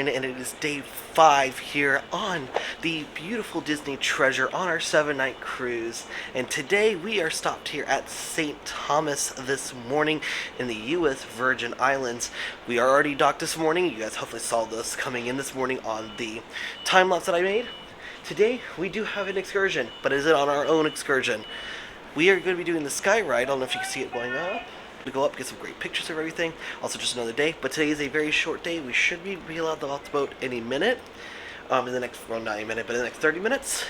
9 and it is day 5 here on the beautiful Disney Treasure on our 7-night cruise. And today we are stopped here at St. Thomas this morning in the U.S. Virgin Islands. We are already docked this morning. You guys hopefully saw this coming in this morning on the time lapse that I made. Today we do have an excursion, but is it on our own excursion? We are going to be doing the Sky Ride. I don't know if you can see it going up. We go up, get some great pictures of everything. Also just another day, but today is a very short day. We should be allowed to off the boat any minute. In the next, well, not a minute, but in the next 30 minutes.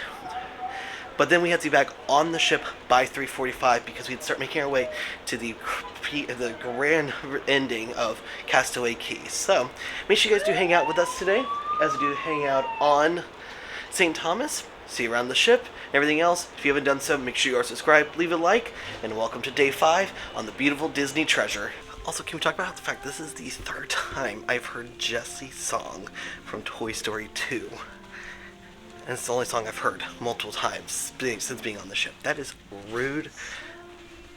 But then we have to be back on the ship by 3:45 because we'd start making our way to the grand ending of Castaway Cay. So make sure you guys do hang out with us today as we do hang out on St. Thomas. See you around the ship. Everything else, if you haven't done so, make sure you are subscribed, leave a like, and welcome to day 5 on the beautiful Disney Treasure. Also, can we talk about the fact this is the 3rd time I've heard Jessie's song from Toy Story 2. And it's the only song I've heard multiple times since being on the ship. That is rude.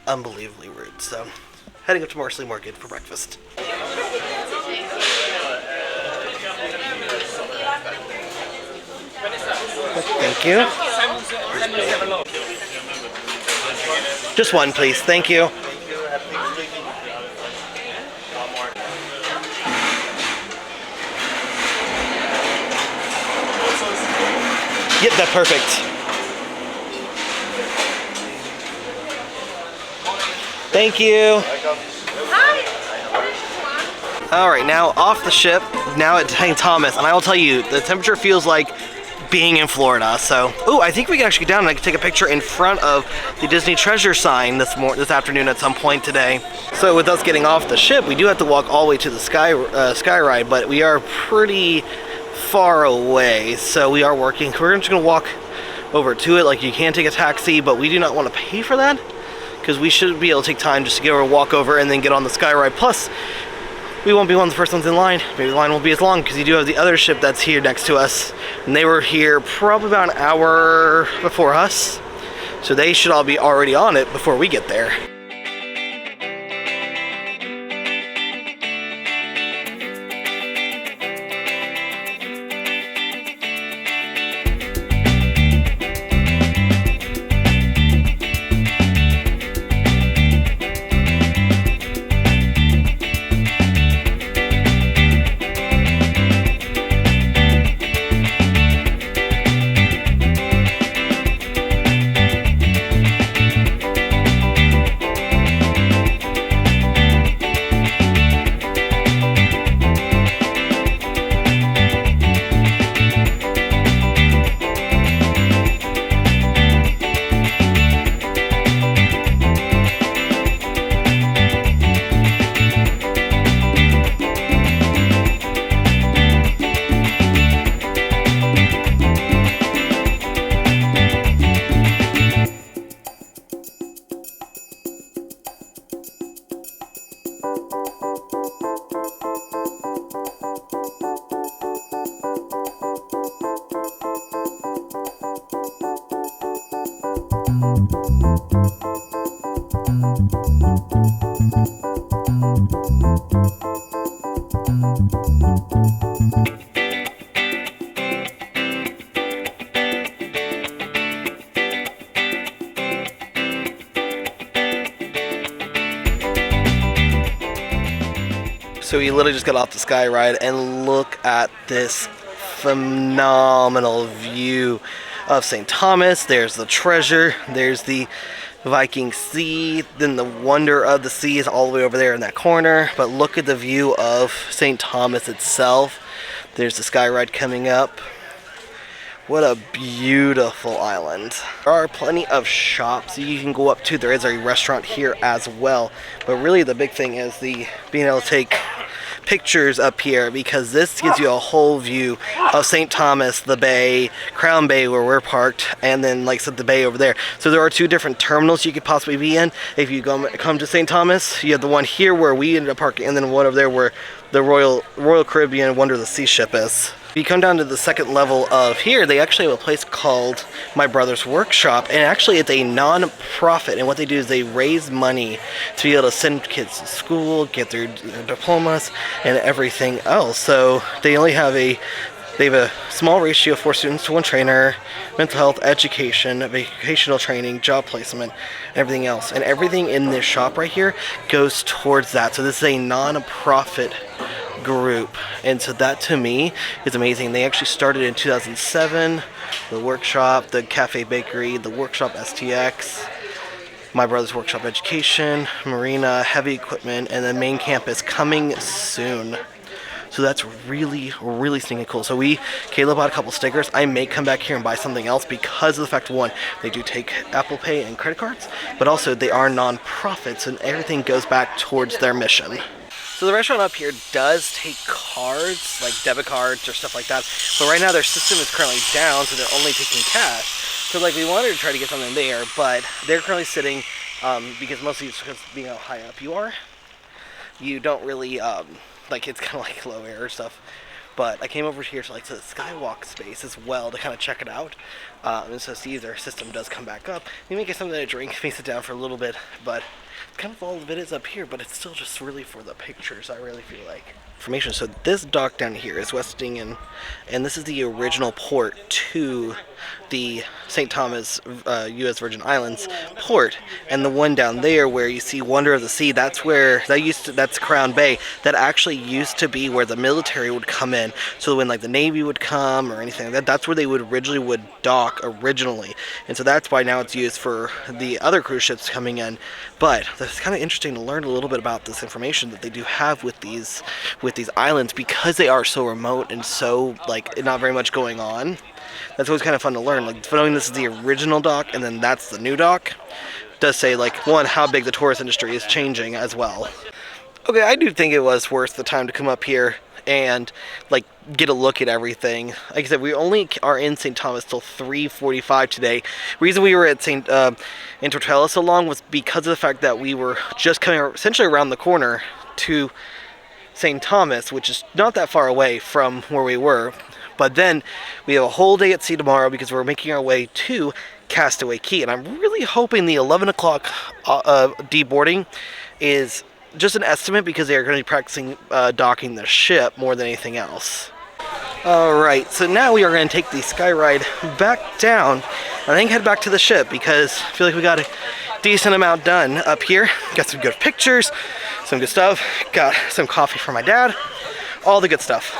Unbelievably rude. So, heading up to Marsley Morgan for breakfast. Thank you. Just one, please. Thank you. Yep, that's perfect. Thank you. Alright, now off the ship, now at St. Thomas, and I will tell you, the temperature feels like being in Florida. So, I think we can actually get down and I can take a picture in front of the Disney Treasure sign this afternoon at some point today. So with us getting off the ship, we do have to walk all the way to the Sky Ride, but we are pretty far away, so we are working. We're just gonna walk over to it. Like, you can take a taxi, but we do not want to pay for that because we should be able to take time just to get over, walk over, and then get on the Sky Ride. Plus, we won't be one of the first ones in line. Maybe the line won't be as long because you do have the other ship that's here next to us, and they were here probably about an hour before us, so they should all be already on it before we get there. So we literally just got off the Sky Ride, and look at this phenomenal view of St. Thomas. There's the treasure, there's the Viking Sea, then the wonder of the sea is all the way over there in that corner. But look at the view of St. Thomas itself. There's the Sky Ride coming up. What a beautiful island. There are plenty of shops you can go up to. There is a restaurant here as well. But really the big thing is being able to take pictures up here, because this gives you a whole view of St. Thomas, the bay, Crown Bay where we're parked, and then like I said, the bay over there. So there are 2 different terminals you could possibly be in. If you come to St. Thomas, you have the one here where we ended up parking, and then one over there where the Royal Caribbean Wonder of the Sea ship is. If you come down to the second level of here, they actually have a place called My Brother's Workshop, and actually it's a non-profit, and what they do is they raise money to be able to send kids to school, get their diplomas, and everything else. So they have a small ratio of 4 students to 1 trainer, mental health, education, vocational training, job placement, everything else. And everything in this shop right here goes towards that. So this is a non-profit group, and so that to me is amazing. They actually started in 2007, the workshop, the cafe bakery, the workshop STX, My Brother's Workshop Education, Marina, heavy equipment, and the main campus coming soon. So that's really, really stinking cool. So Caleb bought a couple stickers. I may come back here and buy something else because of the fact, one, they do take Apple Pay and credit cards, but also they are non-profits and everything goes back towards their mission. So the restaurant up here does take cards, like debit cards or stuff like that, but right now their system is currently down, so they're only taking cash. So like we wanted to try to get something there, but they're currently sitting, because mostly it's because being how high up you are, you don't really, like it's kind of like low air stuff. But I came over here to like the skywalk space as well to kind of check it out. And so see their system does come back up. You may get something to drink, may sit down for a little bit, but kind of all of it is up here, but it's still just really for the pictures, I really feel like. Information. So this dock down here is Westinghouse, and this is the original port to the St. Thomas U.S. Virgin Islands port, and the one down there where you see Wonder of the Sea, that's Crown Bay. That actually used to be where the military would come in. So when like the Navy would come or anything like that, that's where they would dock originally, and so that's why now it's used for the other cruise ships coming in. But it's kind of interesting to learn a little bit about this information that they do have with these islands, because they are so remote and so like not very much going on. That's always kind of fun to learn. Like knowing this is the original dock and then that's the new dock does say like one, how big the tourist industry is changing as well. Okay, I do think it was worth the time to come up here and like get a look at everything. Like I said, we only are in St. Thomas till 3:45 today. The reason we were at in Tortella so long was because of the fact that we were just coming essentially around the corner to St. Thomas, which is not that far away from where we were. But then we have a whole day at sea tomorrow because we're making our way to Castaway Cay, and I'm really hoping the 11 o'clock deboarding is just an estimate because they are going to be practicing docking the ship more than anything else. Alright, so now we are going to take the sky ride back down and I think head back to the ship because I feel like we got a decent amount done up here. Got some good pictures, some good stuff, got some coffee for my dad, all the good stuff.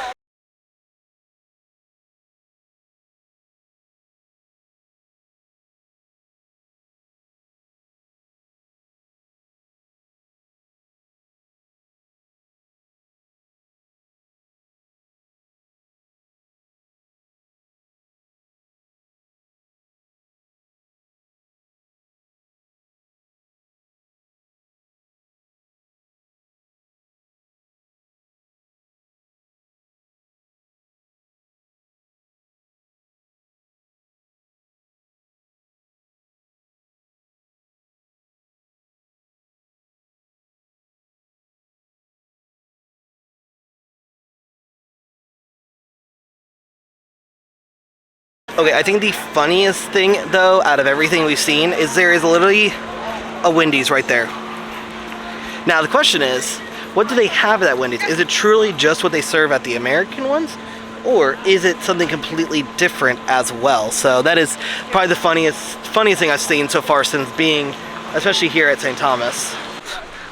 Okay, I think the funniest thing, though, out of everything we've seen is there is literally a Wendy's right there. Now, the question is, what do they have at that Wendy's? Is it truly just what they serve at the American ones? Or is it something completely different as well? So that is probably the funniest thing I've seen so far since being, especially here at St. Thomas.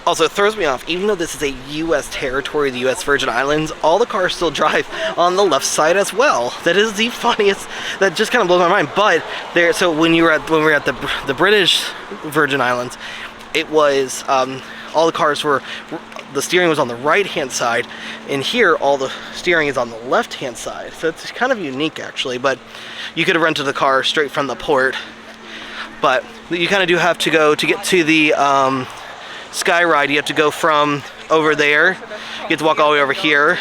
Also, it throws me off, even though this is a U.S. territory, the U.S. Virgin Islands, all the cars still drive on the left side as well. That is the funniest, that just kind of blows my mind. But there, so when we were at the British Virgin Islands, it was, all the cars were, the steering was on the right-hand side, and here all the steering is on the left-hand side. So it's kind of unique, actually, but you could have rented the car straight from the port. But you kind of do have to go, to get to the, Sky Ride, you have to go from over there, you have to walk all the way over here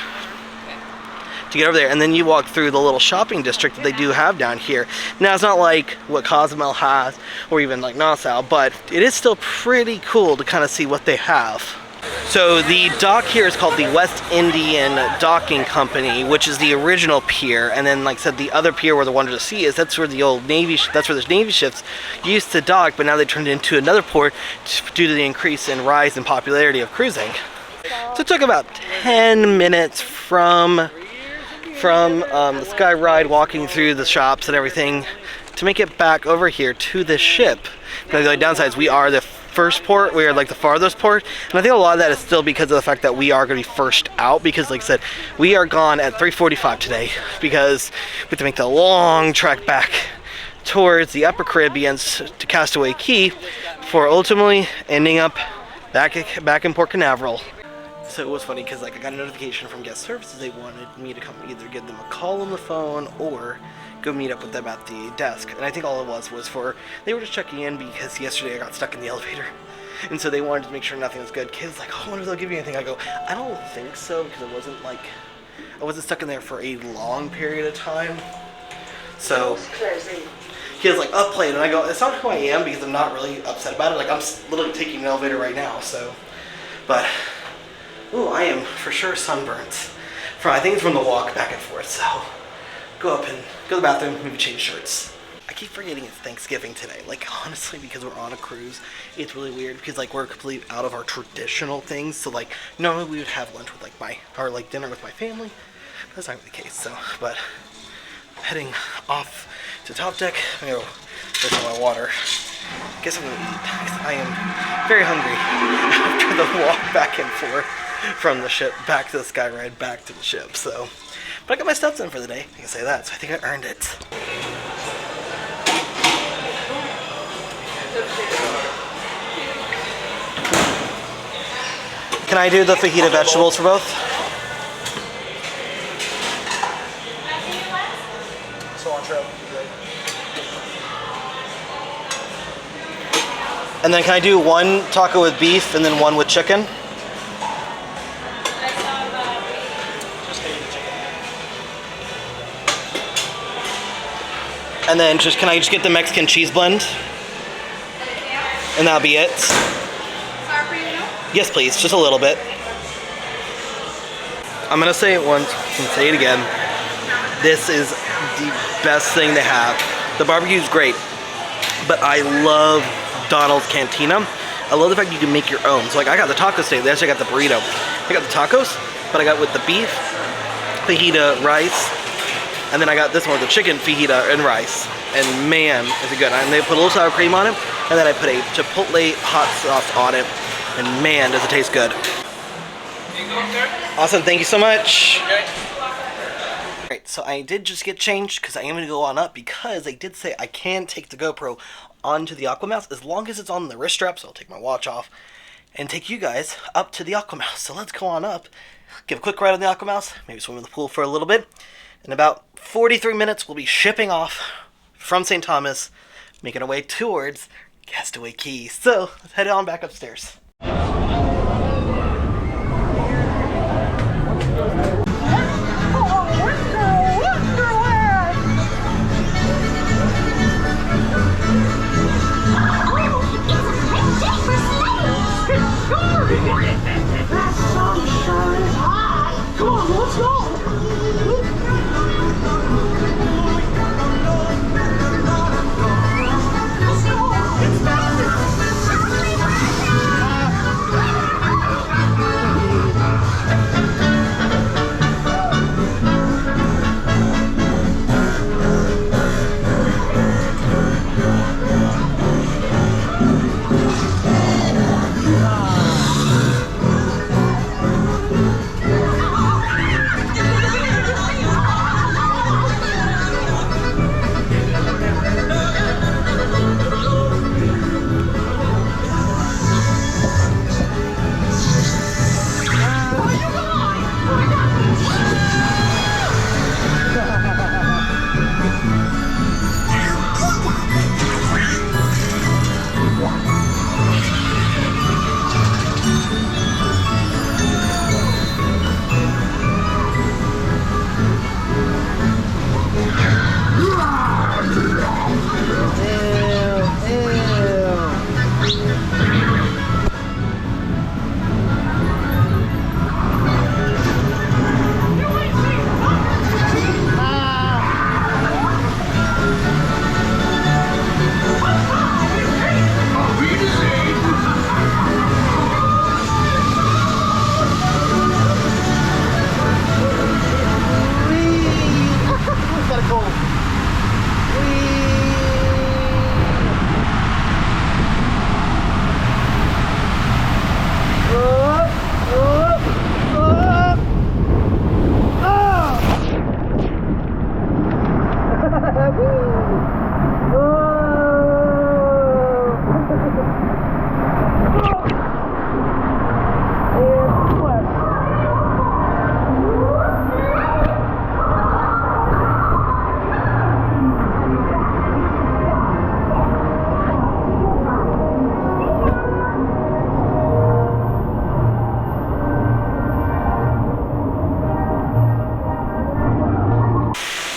to get over there, and then you walk through the little shopping district that they do have down here. Now, it's not like what Cozumel has, or even like Nassau, but it is still pretty cool to kind of see what they have. So the dock here is called the West Indian Docking Company, which is the original pier. And then, like I said, the other pier where the Wonder of the Sea is, that's where the old Navy, that's where the Navy ships used to dock, but now they turned it into another port due to the increase in rise in popularity of cruising. So it took about 10 minutes from the Sky Ride, walking through the shops and everything, to make it back over here to the ship. Now, the only downside is we are the first port, we are like the farthest port, and I think a lot of that is still because of the fact that we are going to be first out, because like I said, we are gone at 3:45 today, because we have to make the long trek back towards the upper Caribbean to Castaway Cay, for ultimately ending up back in Port Canaveral. So it was funny because like I got a notification from guest services. They wanted me to come either give them a call on the phone or go meet up with them at the desk. And I think all it was for, they were just checking in because yesterday I got stuck in the elevator. And so they wanted to make sure nothing was good. Kids like, oh, I wonder if they'll give you anything. I go, I don't think so, because I wasn't stuck in there for a long period of time. So he was like, upplay it. And I go, it's not who I am, because I'm not really upset about it. Like, I'm literally taking an elevator right now, so. But, ooh, I am for sure sunburnt. I think it's from the walk back and forth, so. Go up and go to the bathroom, maybe change shirts. I keep forgetting it's Thanksgiving today. Like, honestly, because we're on a cruise, it's really weird because like we're completely out of our traditional things. So like normally we would have lunch with like dinner with my family. That's not really the case. So, but I'm heading off to top deck. I'm gonna go get some my water. Guess I'm gonna eat. I am very hungry after the walk back and forth from the ship back to the Sky Ride back to the ship. So. But I got my steps in for the day, I can say that, so I think I earned it. Can I do the fajita vegetables for both? Cilantro. And then can I do one taco with beef and then one with chicken? And then can I just get the Mexican cheese blend? And that'll be it. Yes, please, just a little bit. I'm gonna say it once and say it again. This is the best thing they have. The barbecue's great, but I love Donald's Cantina. I love the fact you can make your own. So like I got the tacos today, actually I got the burrito. I got the tacos, but I got with the beef, fajita, rice, and then I got this one with the chicken fajita and rice. And man, is it good. And they put a little sour cream on it, and then I put a chipotle hot sauce on it. And man, does it taste good. Awesome, thank you so much. Okay. Alright, so I did just get changed because I am going to go on up, because they did say I can take the GoPro onto the Aquamouse as long as it's on the wrist strap. So I'll take my watch off and take you guys up to the Aquamouse. So let's go on up, give a quick ride on the Aquamouse, maybe swim in the pool for a little bit. In about 43 minutes, we'll be shipping off from St. Thomas, making our way towards Castaway Cay. So let's head on back upstairs.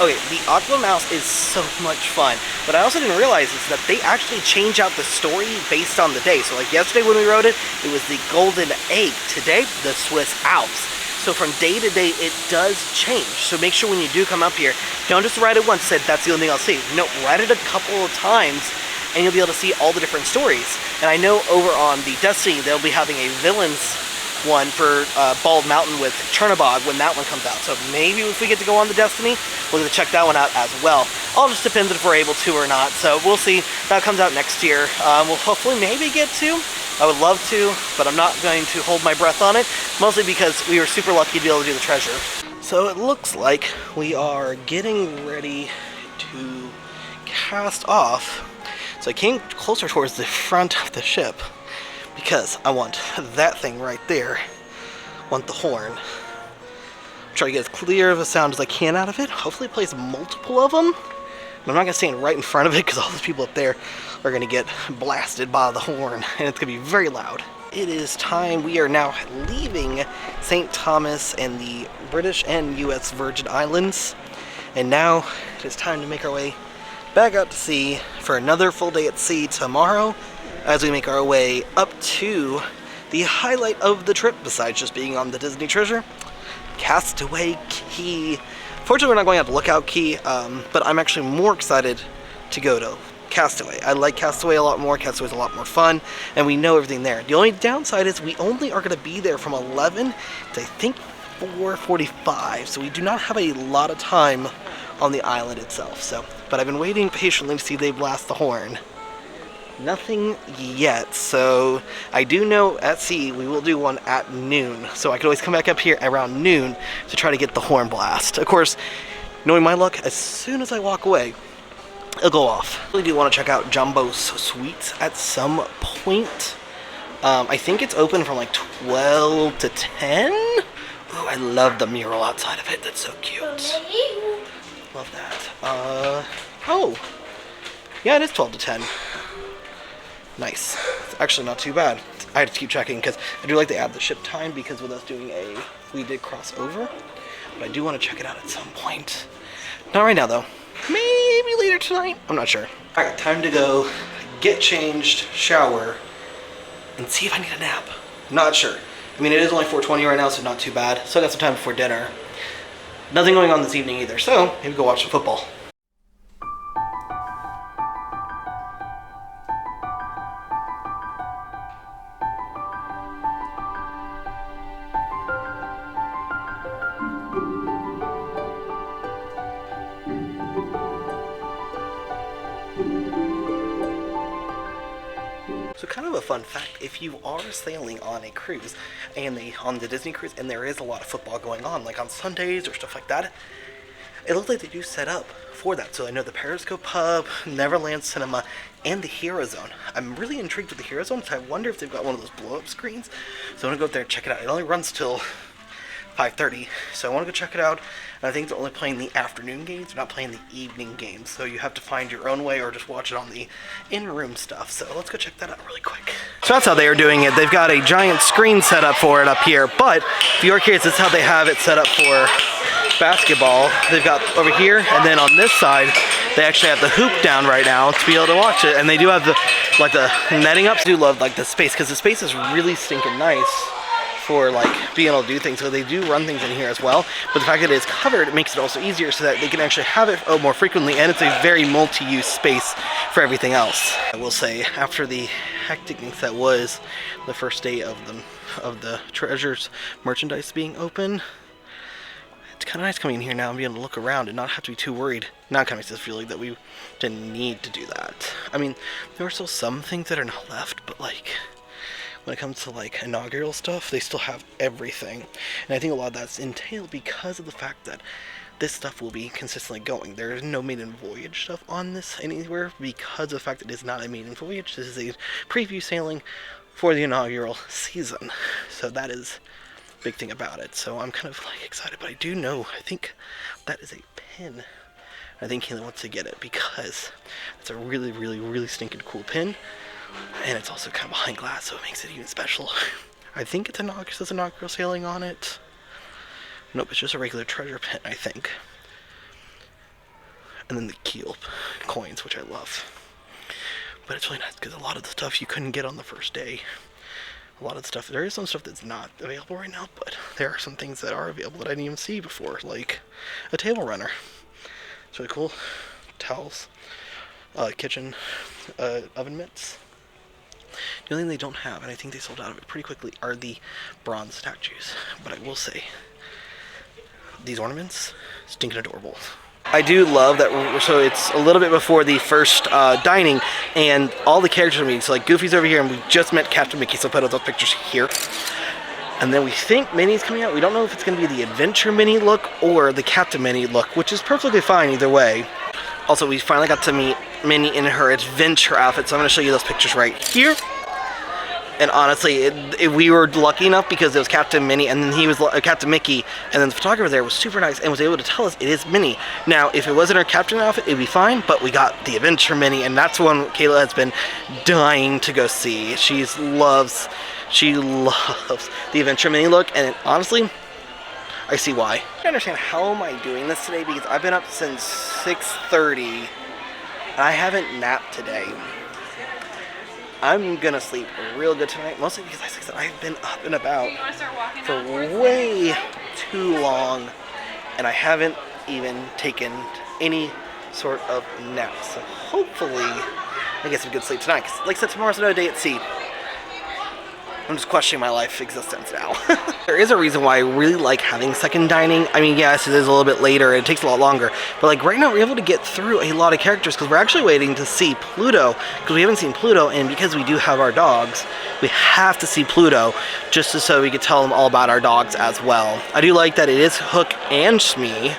Okay, the Aquamouse is so much fun. What I also didn't realize is that they actually change out the story based on the day. So like yesterday when we rode it, it was the Golden Egg. Today, the Swiss Alps. So from day to day, it does change. So make sure when you do come up here, don't just ride it once and say, that's the only thing I'll see. No, ride it a couple of times and you'll be able to see all the different stories. And I know over on the Destiny, they'll be having a villains one for Bald Mountain with Chernobog when that one comes out. So maybe if we get to go on the Destiny, we'll get to check that one out as well. All just depends if we're able to or not. So we'll see. That comes out next year. We'll hopefully maybe get to. I would love to, but I'm not going to hold my breath on it, mostly because we were super lucky to be able to do the treasure. So it looks like we are getting ready to cast off. So I came closer towards the front of the ship because I want that thing right there. I want the horn. Try to get as clear of a sound as I can out of it. Hopefully it plays multiple of them. But I'm not going to stand right in front of it because all those people up there are going to get blasted by the horn, and it's going to be very loud. It is time. We are now leaving St. Thomas and the British and U.S. Virgin Islands, and now it is time to make our way back out to sea for another full day at sea tomorrow as we make our way up to the highlight of the trip, besides just being on the Disney Treasure, Castaway Cay. Fortunately, we're not going out to Lookout Cay, but I'm actually more excited to go to Castaway. I like Castaway a lot more. Castaway's a lot more fun, and we know everything there. The only downside is we only are going to be there from 11 to I think 4:45, so we do not have a lot of time on the island itself. So, but I've been waiting patiently to see they blast the horn. Nothing yet, so I do know at sea we will do one at noon, so I could always come back up here around noon to try to get the horn blast. Of course, knowing my luck, as soon as I walk away, it'll go off. I really do want to check out Jumbo's Sweets at some point. I think it's open from like 12 to 10. Oh, I love the mural outside of it. That's so cute. Love that. Oh, yeah, it is 12 to 10. Nice. It's actually not too bad. I had to keep checking because I do like to add the ship time because with us doing we did cross over. But I do want to check it out at some point. Not right now though. Maybe later tonight. I'm not sure. Alright, time to go get changed, shower, and see if I need a nap. Not sure. I mean, it is only 4:20 right now, so not too bad. Still got some time before dinner. Nothing going on this evening either, so maybe go watch some football. So kind of a fun fact, if you are sailing on a cruise, and on the Disney cruise, and there is a lot of football going on, like on Sundays or stuff like that, it looks like they do set up for that. So I know the Periscope Pub, Neverland Cinema, and the Hero Zone. I'm really intrigued with the Hero Zone, so I wonder if they've got one of those blow-up screens. So I want to go up there and check it out. It only runs till 5:30, so I want to go check it out. And I think they're only playing the afternoon games, they're not playing the evening games, so you have to find your own way or just watch it on the in-room stuff. So let's go check that out really quick. So that's how they are doing it. They've got a giant screen set up for it up here, but if you're curious, this is how they have it set up for basketball. They've got over here, and then on this side, they actually have the hoop down right now to be able to watch it, and they do have the netting up. I do love like the space, because the space is really stinking nice for like being able to do things. So they do run things in here as well, but the fact that it is covered, it makes it also easier so that they can actually have it more frequently, and it's a very multi-use space for everything else. I will say, after the hecticness that was the first day of the Treasures merchandise being open, it's kind of nice coming in here now and being able to look around and not have to be too worried. Now it kind of makes us feel like that we didn't need to do that. I mean, there are still some things that are not left, but like when it comes to like inaugural stuff, they still have everything. And I think a lot of that's entailed because of the fact that this stuff will be consistently going. There is no maiden voyage stuff on this anywhere because of the fact that it is not a maiden voyage. This is a preview sailing for the inaugural season. So that is a big thing about it. So I'm kind of like excited, but I do know, I think that is a pin. I think Kayla wants to get it because it's a really, really, really stinking cool pin. And it's also kind of behind glass, so it makes it even special. I think it's inaugural sailing on it. Nope, it's just a regular treasure pin, I think. and then the keel coins, which I love. But it's really nice because a lot of the stuff you couldn't get on the first day. A lot of the stuff, there is some stuff that's not available right now, but there are some things that are available that I didn't even see before, like a table runner. It's really cool. Towels, kitchen, oven mitts. The only thing they don't have, and I think they sold out of it pretty quickly, are the bronze statues. But I will say, these ornaments, stinking adorable. I do love that, so it's a little bit before the first dining, and all the characters are meeting. So like Goofy's over here, and we just met Captain Mickey, so I put all those pictures here. And then we think Minnie's coming out. We don't know if it's going to be the Adventure Minnie look or the Captain Minnie look, which is perfectly fine either way. Also, we finally got to meet Minnie in her adventure outfit, so I'm going to show you those pictures right here. And honestly, we were lucky enough because it was Captain Minnie, and then he was Captain Mickey, and then the photographer there was super nice and was able to tell us it is Minnie. Now, if it wasn't her captain outfit, it'd be fine, but we got the Adventure Minnie, and that's one Kayla has been dying to go see. She loves the Adventure Minnie look, and honestly, I see why. I understand how am I doing this today, because I've been up since 6:30, and I haven't napped today. I'm gonna sleep real good tonight, mostly because like I said, I've been up and about for way too long, and I haven't even taken any sort of nap. So hopefully I get some good sleep tonight. 'Cause like I said, tomorrow's another day at sea. I'm just questioning my life existence now. There is a reason why I really like having second dining. I mean, yes, it is a little bit later, it takes a lot longer, but like right now we're able to get through a lot of characters because we're actually waiting to see Pluto, because we haven't seen Pluto, and because we do have our dogs, we have to see Pluto just so we can tell them all about our dogs as well. I do like that it is Hook and Smee.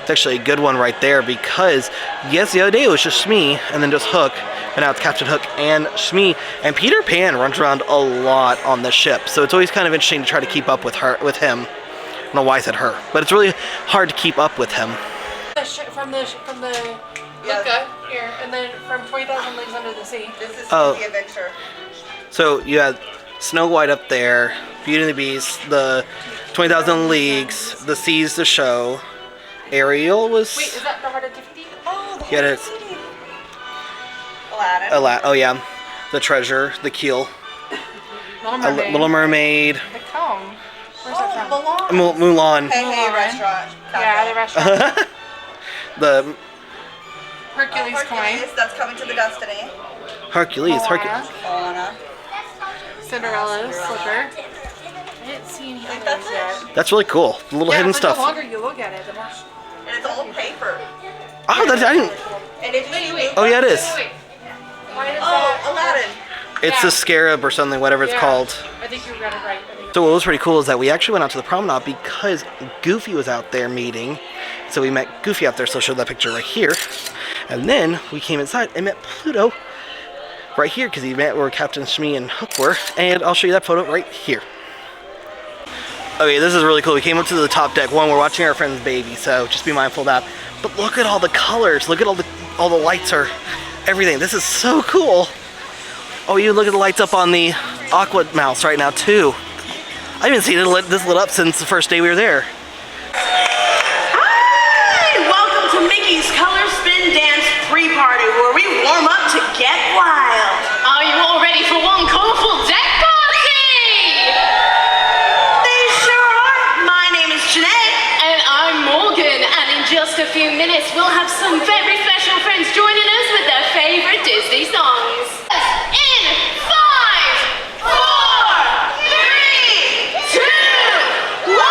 It's actually a good one right there because, yes, the other day it was just Smee and then just Hook, and now it's Captain Hook and Smee. And Peter Pan runs around a lot on the ship, so it's always kind of interesting to try to keep up with him. I don't know why I said her, but it's really hard to keep up with him. From the look up here, and then from 20,000 Leagues Under the Sea. This is the adventure. So you had Snow White up there, Beauty and the Beast, the 20,000 Leagues, The Seas the Show. Ariel was... Wait, is that the Heart of Tiffany? Oh, the yeah, Heart it of is. Tiffany. Aladdin. Oh yeah, the treasure, the keel, Little Mermaid. Little Mermaid. The comb. Where's that from? Mulan. Hey, Mulan. restaurant. Yeah, the restaurant. The Hercules coin. Hercules, that's coming to the Destiny. Hercules. Moana. Cinderella's slipper. I didn't see any others yet. That's really cool. The little hidden stuff. The longer you look at it, the more... And it's all paper. Oh, that I didn't. And if you Oh yeah, it is. Why is Oh, Aladdin. It's the scarab or something, whatever it's called. I think you got it right. So what was pretty cool is that we actually went out to the promenade because Goofy was out there meeting. So we met Goofy out there, so I'll show that picture right here. And then we came inside and met Pluto right here because he met where Captain Smee and Hook were. And I'll show you that photo right here. Okay, this is really cool. We came up to the top deck. One, we're watching our friend's baby, so just be mindful of that. But look at all the colors. Look at all the lights are everything. This is so cool. Oh, you look at the lights up on the Aquamouse right now too. I haven't seen this lit up since the first day we were there. Hi! Welcome to Mickey's Color Spin Dance Pre-Party, where we warm up to get wild. Are you all ready for one colorful deck party? They sure are. My name is Janae. And I'm Morgan, and in just a few minutes we'll have some very special friends joining us with their favorite Disney songs. In 5, 4, 3, 2, 1!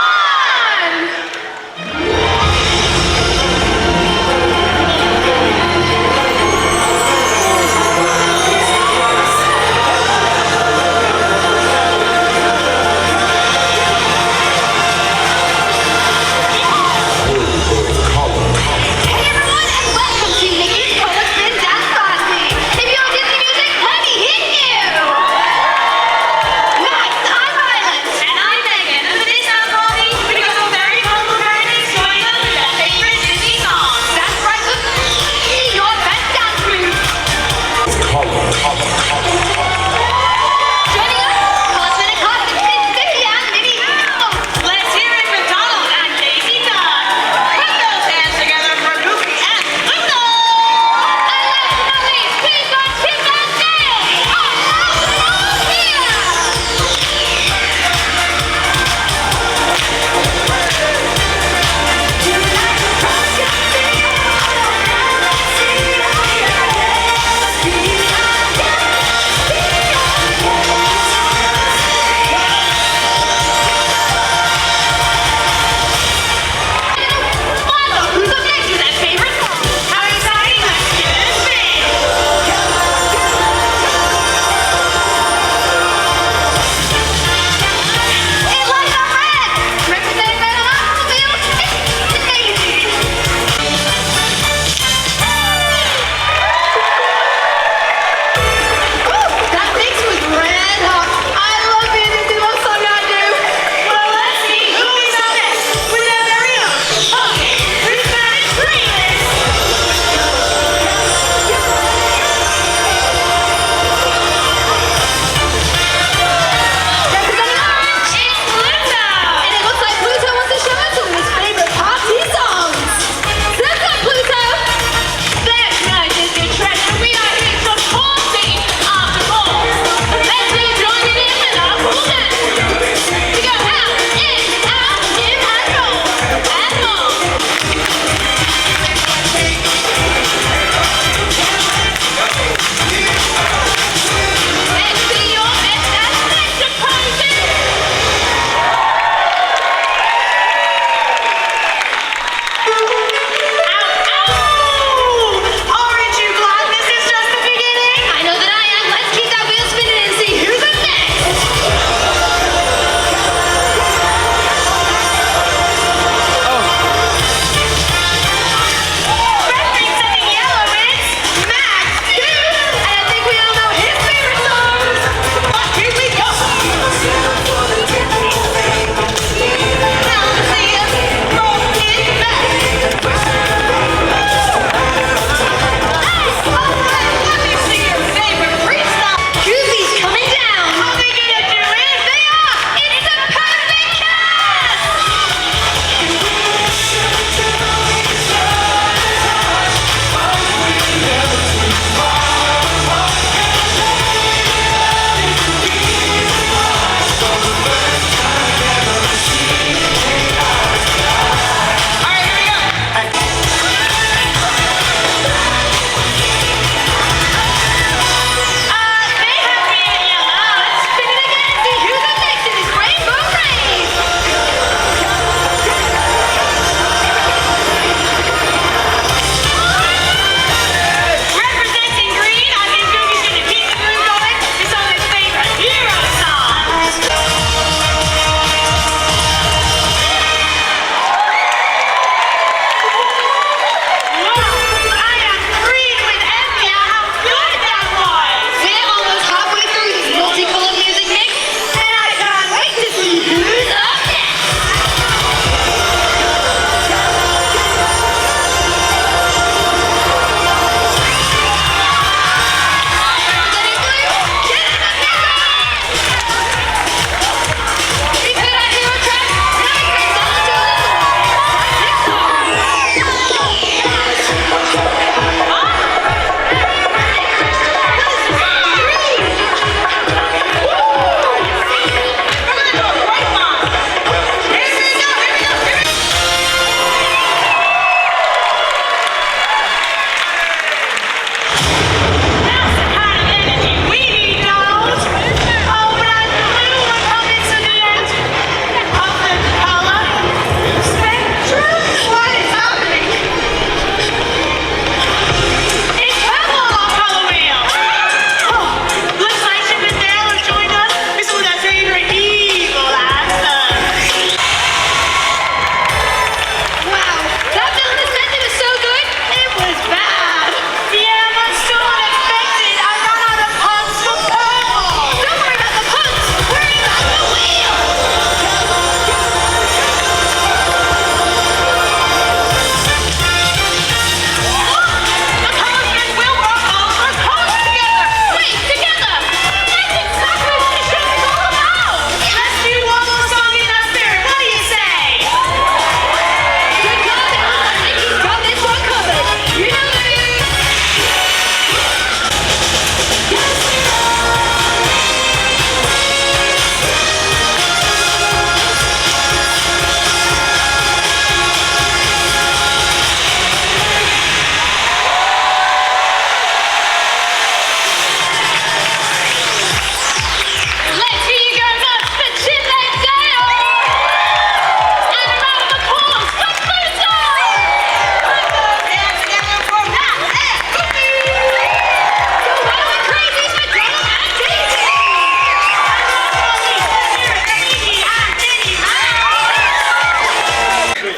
Hey everyone, and welcome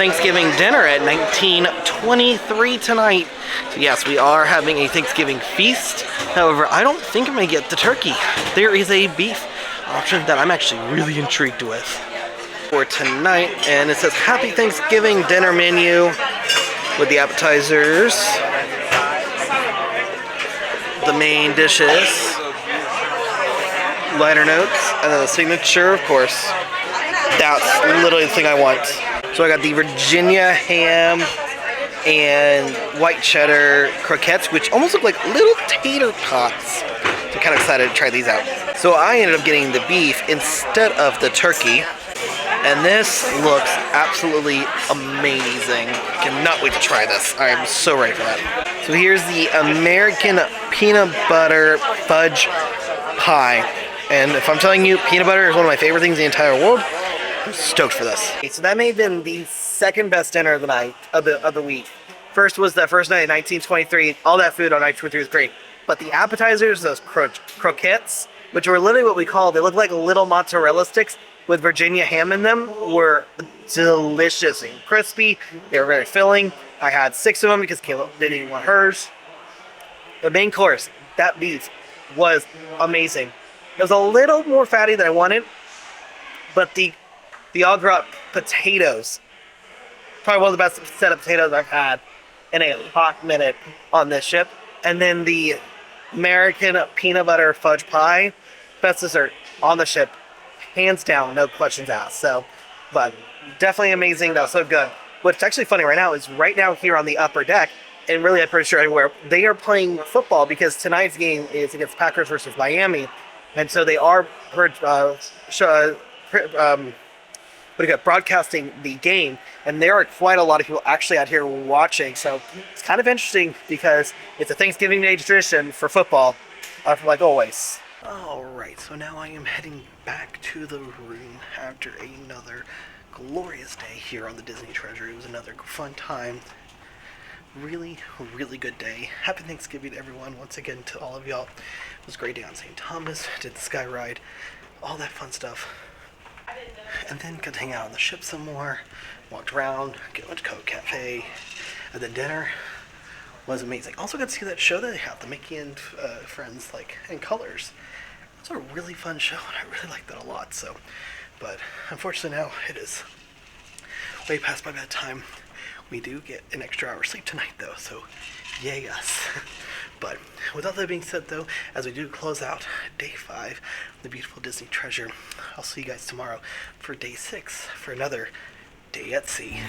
Thanksgiving dinner at 1923 tonight. So yes, we are having a Thanksgiving feast. However, I don't think I'm gonna get the turkey. There is a beef option that I'm actually really intrigued with for tonight, and it says Happy Thanksgiving dinner menu with the appetizers, the main dishes, liner notes, and then the signature, of course. That's literally the thing I want. So I got the Virginia ham and white cheddar croquettes, which almost look like little tater tots. So I'm kind of excited to try these out. So I ended up getting the beef instead of the turkey. And this looks absolutely amazing. Cannot wait to try this. I am so ready for that. So here's the American peanut butter fudge pie. And if I'm telling you, peanut butter is one of my favorite things in the entire world, I'm stoked for this. Okay, so that may have been the second best dinner of the night, of the week. First was that first night in 1923. All that food on night 23 was great. But the appetizers, those croquettes, which were literally what we call, they look like little mozzarella sticks with Virginia ham in them, were delicious and crispy. They were very filling. I had 6 of them because Kayla didn't even want hers. The main course, that beef, was amazing. It was a little more fatty than I wanted, but the au gratin potatoes, probably one of the best set of potatoes I've had in a hot minute on this ship. And then the American peanut butter fudge pie, best dessert on the ship. Hands down, no questions asked. So, but definitely amazing. That was so good. What's actually funny right now is right now here on the upper deck, and really I'm pretty sure everywhere, they are playing football because tonight's game is against Packers versus Miami. And so they are broadcasting the game, and there are quite a lot of people actually out here watching. So it's kind of interesting because it's a Thanksgiving Day tradition for football, like always. Alright, so now I am heading back to the room after another glorious day here on the Disney Treasure. It was another fun time. Really, really good day. Happy Thanksgiving to everyone, once again to all of y'all. It was a great day on St. Thomas, did the Sky Ride, all that fun stuff. And then got to hang out on the ship some more, walked around, went to Coke Cafe, and then dinner was amazing. Also got to see that show that they have, the Mickey and Friends, like, in Colors. It was a really fun show, and I really liked that a lot, so. But unfortunately now it is way past my bedtime. We do get an extra hour sleep tonight though, so yay us. But with all that being said though, as we do close out day 5 of the beautiful Disney Treasure, I'll see you guys tomorrow for day 6 for another day at sea.